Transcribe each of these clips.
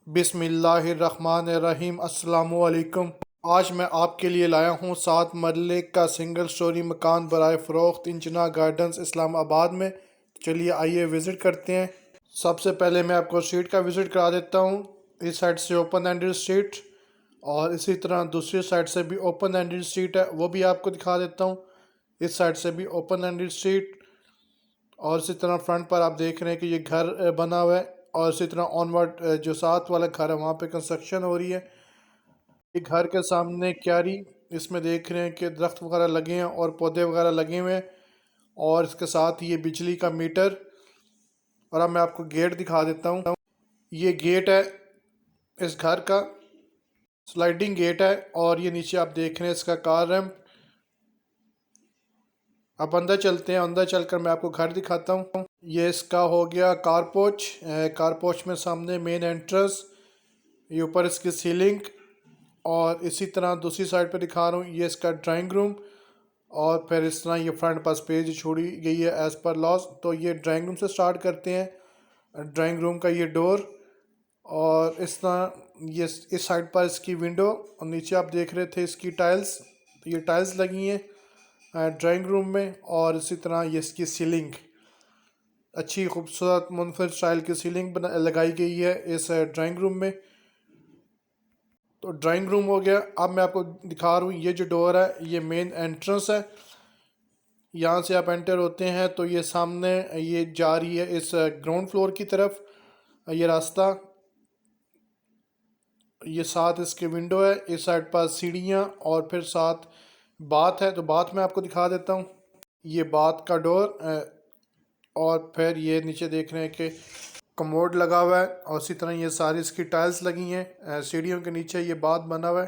बिस्मिल्लाहिर्रहमानिर्रहीम। अस्सलामुअलैकुम। आज मैं आपके लिए लाया हूँ 7 मरले का सिंगल स्टोरी मकान बराए फ़रोख्त इंजना गार्डन्स इस्लामाबाद में। चलिए आइए विज़िट करते हैं। सबसे पहले मैं आपको स्ट्रीट का विज़िट करा देता हूँ। इस साइड से ओपन एंडेड स्ट्रीट और इसी तरह दूसरी साइड से भी ओपन एंडेड स्ट्रीट है, वो भी आपको दिखा देता हूँ। इस साइड से भी ओपन एंडेड स्ट्रीट और इसी तरह फ्रंट पर आप देख रहे हैं कि ये घर बना हुआ है और इसी तरह ऑनवर्ड जो साथ वाला घर है वहाँ पे कंस्ट्रक्शन हो रही है। ये घर के सामने क्यारी, इसमें देख रहे हैं कि दरख्त वगैरह लगे हैं और पौधे वगैरह लगे हुए हैं और इसके साथ ये बिजली का मीटर। और अब मैं आपको गेट दिखा देता हूँ। ये गेट है इस घर का, स्लाइडिंग गेट है और ये नीचे आप देख रहे हैं इसका कार रैम्प। अब अंदर चलते हैं, अंदर चलकर मैं आपको घर दिखाता हूँ। ये इसका हो गया कारपोच। कारपोच में सामने मेन एंट्रेंस, ये ऊपर इसकी सीलिंग और इसी तरह दूसरी साइड पे दिखा रहा हूँ ये इसका ड्राइंग रूम। और फिर इस तरह ये फ्रंट पर स्पेस छोड़ी गई है एज़ पर लॉस। तो ये ड्राइंग रूम से स्टार्ट करते हैं। ड्राइंग रूम का ये डोर और इस तरह ये इस साइड पर इसकी विंडो और नीचे आप देख रहे थे इसकी टाइल्स, तो ये टाइल्स लगी हैं ड्राइंग रूम में। और इसी तरह ये इसकी सीलिंग अच्छी खूबसूरत मुनफरद स्टाइल की सीलिंग बना लगाई गई है इस ड्राइंग रूम में। तो ड्राइंग रूम हो गया। अब मैं आपको दिखा रहा हूँ ये जो डोर है ये मेन एंट्रेंस है। यहाँ से आप एंटर होते हैं तो ये सामने ये जा रही है इस ग्राउंड फ्लोर की तरफ ये रास्ता। ये साथ इसके विंडो है, इस साइड पर सीढ़ियाँ और फिर साथ बाथ है। तो बाथ में आपको दिखा देता हूँ। ये बाथ का डोर और फिर ये नीचे देख रहे हैं कि कमोड लगा हुआ है और इसी तरह ये सारी इसकी टाइल्स लगी हैं। सीढ़ियों के नीचे ये बाथ बना हुआ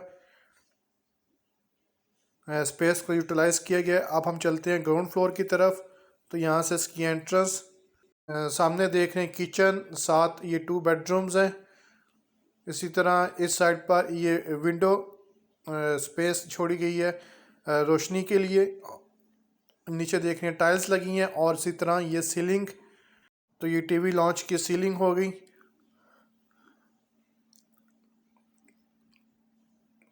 है, स्पेस को यूटिलाइज़ किया गया है। अब हम चलते हैं ग्राउंड फ्लोर की तरफ। तो यहाँ से इसकी एंट्रेंस, सामने देख रहे हैं किचन, साथ ये 2 बेडरूम्स हैं। इसी तरह इस साइड पर ये विंडो स्पेस छोड़ी गई है रोशनी के लिए। नीचे देख रहे हैं टाइल्स लगी हैं और इसी तरह ये सीलिंग, तो ये टीवी लॉन्च की सीलिंग हो गई।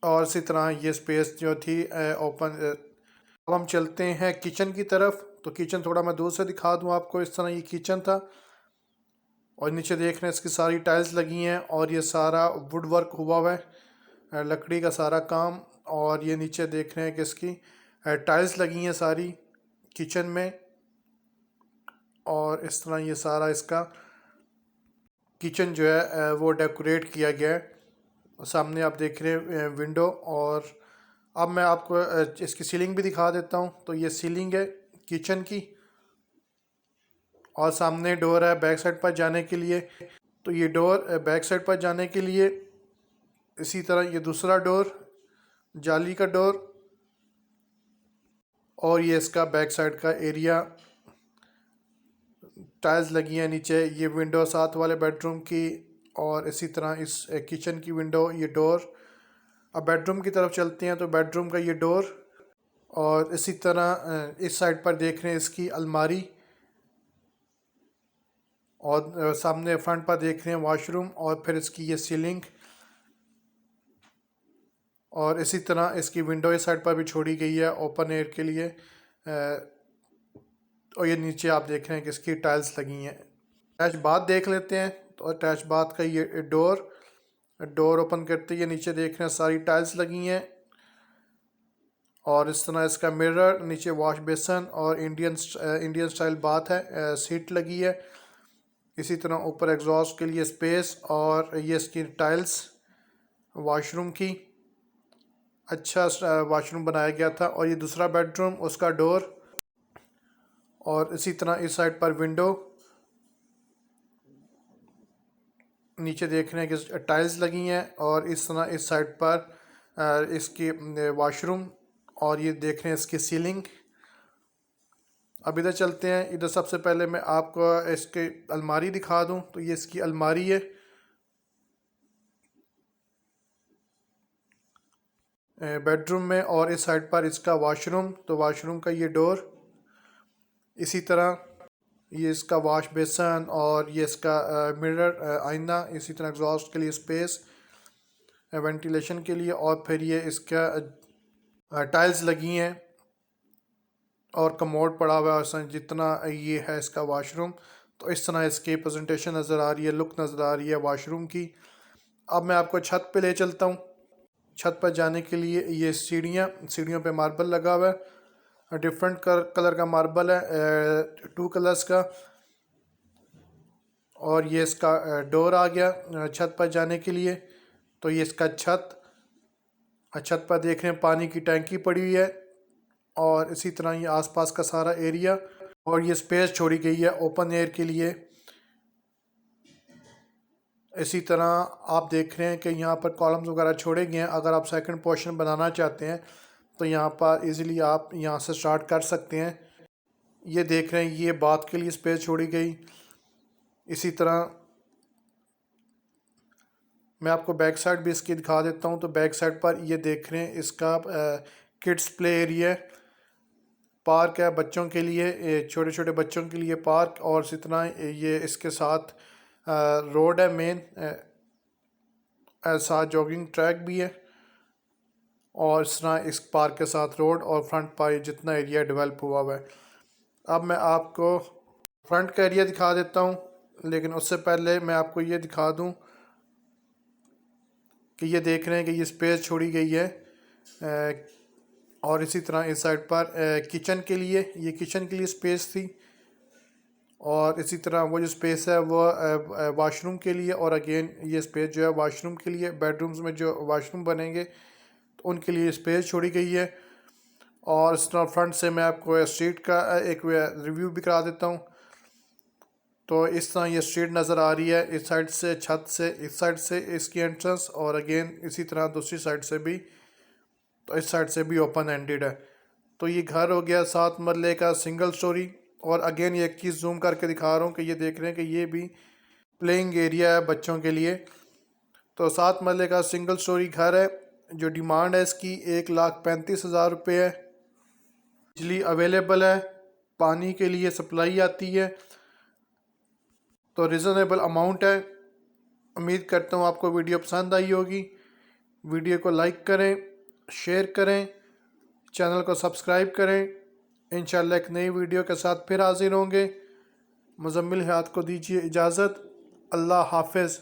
और इसी तरह ये स्पेस जो थी ओपन। अब हम चलते हैं किचन की तरफ। तो किचन थोड़ा मैं दूर से दिखा दूं आपको। इस तरह ये किचन था और नीचे देख रहे हैं इसकी सारी टाइल्स लगी हैं और ये सारा वुड वर्क हुआ हुआ है, लकड़ी का सारा काम। और ये नीचे देख रहे हैं कि इसकी टाइल्स लगी हैं सारी किचन में। और इस तरह ये सारा इसका किचन जो है वो डेकोरेट किया गया है। सामने आप देख रहे हैं विंडो। और अब मैं आपको इसकी सीलिंग भी दिखा देता हूँ। तो ये सीलिंग है किचन की और सामने डोर है बैक साइड पर जाने के लिए। तो ये डोर बैक साइड पर जाने के लिए, इसी तरह ये दूसरा डोर जाली का डोर और ये इसका बैक साइड का एरिया, टाइल्स लगी हैं नीचे। ये विंडो साथ वाले बेडरूम की और इसी तरह इस किचन की विंडो, ये डोर। अब बेडरूम की तरफ चलते हैं तो बेडरूम का ये डोर और इसी तरह इस साइड पर देख रहे हैं इसकी अलमारी और सामने फ्रंट पर देख रहे हैं वॉशरूम और फिर इसकी ये सीलिंग। और इसी तरह इसकी विंडो इस साइड पर भी छोड़ी गई है ओपन एयर के लिए। और ये नीचे आप देख रहे हैं कि इसकी टाइल्स लगी हैं। अटैच बाथ देख लेते हैं। तो अटैच बाथ का ये डोर, डोर ओपन करते ही नीचे देख रहे हैं सारी टाइल्स लगी हैं और इस तरह इसका मिरर, नीचे वॉश बेसन और इंडियन स्टाइल बाथ है, सीट लगी है। इसी तरह ऊपर एग्जॉस्ट के लिए स्पेस और ये इसकी टाइल्स वॉशरूम की, अच्छा वॉशरूम बनाया गया था। और ये दूसरा बेडरूम, उसका डोर और इसी तरह इस साइड पर विंडो। नीचे देख रहे हैं कि टाइल्स लगी हैं और इस तरह इस साइड पर इसकी वॉशरूम और ये देख रहे हैं इसकी सीलिंग। अब इधर चलते हैं। इधर सबसे पहले मैं आपको इसकी अलमारी दिखा दूं। तो ये इसकी अलमारी है बेडरूम में और इस साइड पर इसका वॉशरूम। तो वॉशरूम का ये डोर, इसी तरह ये इसका वॉश बेसन और ये इसका मिरर आईना, इसी तरह एग्जॉस्ट के लिए स्पेस, वेंटिलेशन के लिए, और फिर ये इसका टाइल्स लगी हैं और कमोड पड़ा हुआ है। जितना ये है इसका वाशरूम, तो इस तरह इसकी प्रेजेंटेशन नज़र आ रही है, लुक नज़र आ रही है वाशरूम की। अब मैं आपको छत पे ले चलता हूँ। छत पर जाने के लिए ये सीढ़ियों पे मार्बल लगा हुआ है, डिफरेंट कलर का मार्बल है, 2 कलर्स का। और ये इसका डोर आ गया छत पर जाने के लिए। तो ये इसका छत पर देख रहे हैं पानी की टैंकी पड़ी हुई है, और इसी तरह ये आसपास का सारा एरिया, और ये स्पेस छोड़ी गई है ओपन एयर के लिए। इसी तरह आप देख रहे हैं कि यहाँ पर कॉलम्स वगैरह छोड़े गए हैं। अगर आप सेकंड पोर्शन बनाना चाहते हैं तो यहाँ पर इजीली आप यहाँ से स्टार्ट कर सकते हैं। ये देख रहे हैं ये बाथ के लिए स्पेस छोड़ी गई। इसी तरह मैं आपको बैक साइड भी इसकी दिखा देता हूँ। तो बैक साइड पर ये देख रहे हैं इसका किड्स प्ले एरिया है, पार्क है बच्चों के लिए, छोटे छोटे बच्चों के लिए पार्क। और इसी तरह ये इसके साथ रोड है मेन, साथ जॉगिंग ट्रैक भी है, और इस तरह इस पार्क के साथ रोड और फ्रंट पर जितना एरिया डेवलप हुआ हुआ है। अब मैं आपको फ्रंट का एरिया दिखा देता हूँ, लेकिन उससे पहले मैं आपको ये दिखा दूँ कि ये देख रहे हैं कि ये स्पेस छोड़ी गई है। और इसी तरह इस साइड पर किचन के लिए, ये किचन के लिए स्पेस थी, और इसी तरह वो जो स्पेस है वो वाशरूम के लिए, और अगेन ये स्पेस जो है वाशरूम के लिए, बेडरूम्स में जो वाशरूम बनेंगे तो उनके लिए स्पेस छोड़ी गई है। और इस तरह फ्रंट से मैं आपको स्ट्रीट का एक रिव्यू भी करा देता हूँ। तो इस तरह ये स्ट्रीट नज़र आ रही है, इस साइड से छत से, इस साइड से इसकी एंट्रेंस, और अगेन इसी तरह दूसरी साइड से भी, तो इस साइड से भी ओपन एंडेड है। तो ये घर हो गया 7 मरले का सिंगल स्टोरी। और अगेन ये एक चीज़ जूम करके दिखा रहा हूँ कि ये देख रहे हैं कि ये भी प्लेइंग एरिया है बच्चों के लिए। तो 7 मरले का सिंगल स्टोरी घर है। जो डिमांड है इसकी 1,35,000 रुपये है। बिजली अवेलेबल है, पानी के लिए सप्लाई आती है, तो रिजनेबल अमाउंट है। उम्मीद करता हूँ आपको वीडियो पसंद आई होगी। वीडियो को लाइक करें, शेयर करें, चैनल को सब्सक्राइब करें। इंशाल्लाह एक नई वीडियो के साथ फिर हाजिर होंगे। मुज़म्मिल हयात को दीजिए इजाज़त। अल्लाह हाफ़िज़।